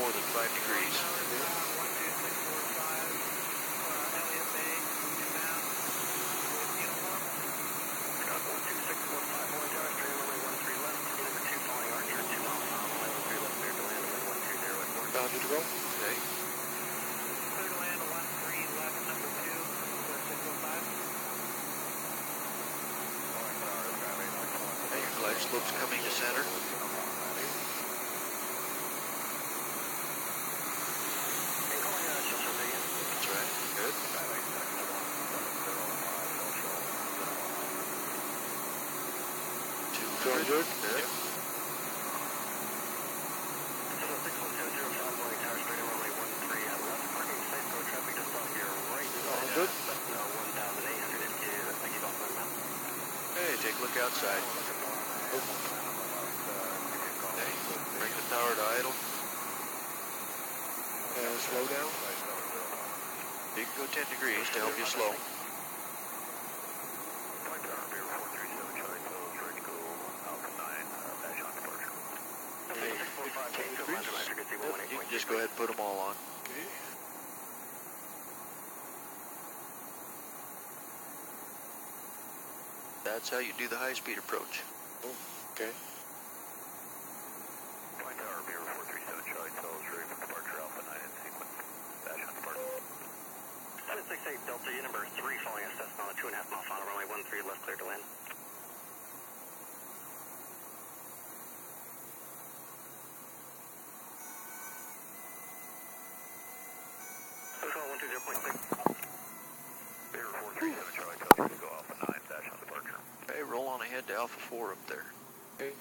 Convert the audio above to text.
more than 5 degrees. Boundary to go. Okay. Clear to land 1311, number 2, 4605. Hey, your glide slope's coming to center. That's right. Good. 200. Good. Yep. Good. Hey, take a look outside. Hey, bring the power to idle. Slow down. You can go 10 degrees to help you slow. Yep, you can just go ahead and put them all on. Okay. That's how you do the high-speed approach. Oh, okay. Flight Tower, Beaver 437, Charlie, Tells, ready for departure, Alpha 9 in sequence. Dash on departure. 768 Delta, U number 3, following a Cessna on a 2.5 mile final, runway 13, left clear to land. Hotel 120.6. Beaver 437, Charlie, Tells, ready to go Alpha 9, dash on departure. Okay, roll on ahead to Alpha 4 up there. Okay.